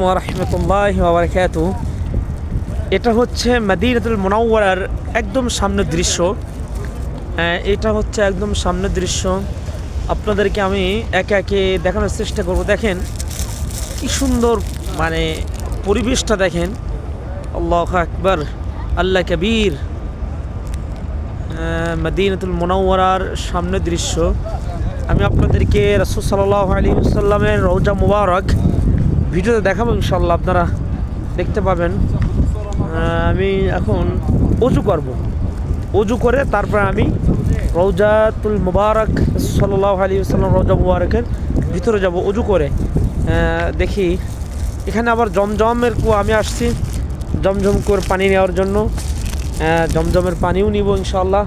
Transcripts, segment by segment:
ওয়া রাহমাতুল্লাহি ওয়া বারাকাতুহু। এটা হচ্ছে মদিনাতুল মুনাওয়ারার একদম সামনের দৃশ্য। এটা হচ্ছে একদম সামনের দৃশ্য। আপনাদেরকে আমি একে একে দেখানোর চেষ্টা করব। দেখেন কি সুন্দর, মানে পরিবেশটা দেখেন। আল্লাহু আকবার, আল্লাহ কবীর। মদিনাতুল মুনাওয়ারার সামনের দৃশ্য। আমি আপনাদেরকে রাসূল সাল্লাল্লাহু আলাইহি ওয়াসাল্লামের রওজা মুবারক ভিডিওতে দেখাবো, ইনশাআল্লাহ আপনারা দেখতে পাবেন। আমি এখন অজু করব, অজু করে তারপর আমি রওজাতুল মুবারক সাল্লাল্লাহু আলাইহি ওয়াসাল্লাম রওজা মুবারকের ভিতরে যাব অজু করে। দেখি এখানে আবার জমজমের কুয়া, আমি আসছি জমজম করে পানি নেওয়ার জন্য। জমজমের পানিও নিব ইনশাআল্লাহ।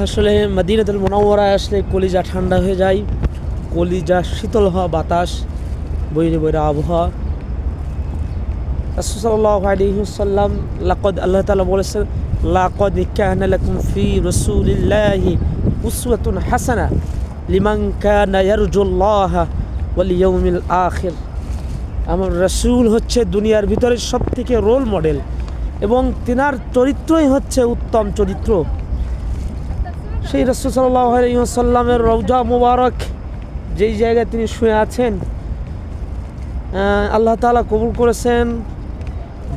আসলে মদিনাতুল মুনাওয়ারায় আসলে কলিজা ঠান্ডা হয়ে যায়, কলিজা শীতল হওয়া বাতাস, বৈরে বৈরে আবহাওয়া। রাসূল সাল্লাল্লাহু আলাইহি ওয়াসাল্লাম আল্লাহ তাআলা বলেছেন, লাকাদ কানা লাকুম ফি রাসূলিল্লাহি উসওয়াতুন হাসানা লিমান কানা ইয়ারজুল্লাহা ওয়াল ইয়াউমিল আখির। আমার রাসূল হচ্ছে দুনিয়ার ভিতরে সবথেকে রোল মডেল এবং তিনার চরিত্রই হচ্ছে উত্তম চরিত্র। সেই রাসূল সাল্লাল্লাহু আলাইহি ওয়াসাল্লামের রওজা মুবারক যেই জায়গায় তিনি শুয়ে আছেন, আল্লাহ তাআলা কবুল করেছেন।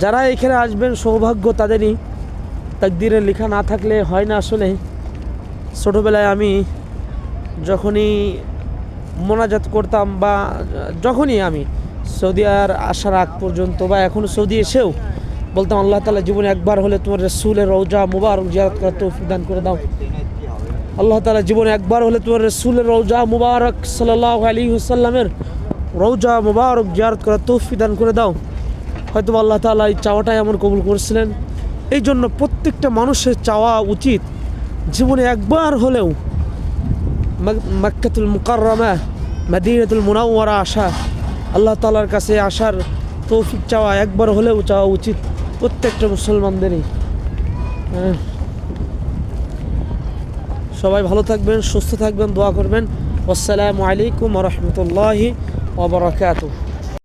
যারা এখানে আসবেন সৌভাগ্য তাদেরই, তাকদীরে লেখা না থাকলে হয় না। আসলে ছোটোবেলায় আমি যখনই মোনাজাত করতাম বা যখনই আমি সৌদি আসার আগ পর্যন্ত বা এখন সৌদি এসেও বলতাম, আল্লাহ তাআলা জীবনে একবার হলে তোমার রাসূলের রওজা মুবারক জিয়ারত করার তৌফিক দান করে দাও। আল্লাহ তাআলা জীবনে একবার হলে তোমার রাসূলের রওজা মুবারক সাল্লাল্লাহু আলাইহি ওয়াসাল্লামের রওজা মুবারক জিয়ারত করার তৌফিক দান করে দাও। হয়তো আল্লাহ তাআলা এই চাওয়াটাই আমার কবুল করেছিলেন। এই জন্য প্রত্যেকটা মানুষের চাওয়া উচিত জীবনে একবার হলেও মক্কাতুল মুকাররমা মদিনাতুল মুনাওয়ারা আসা, আল্লাহ তাআলার কাছে আসার তৌফিক চাওয়া একবার হলেও চাওয়া উচিত প্রত্যেকটা মুসলমানদেরই। সবাই ভালো থাকবেন, সুস্থ থাকবেন, দোয়া করবেন। আসসালামু আলাইকুম ওয়া রাহমাতুল্লাহি ওয়া বারাকাতুহু।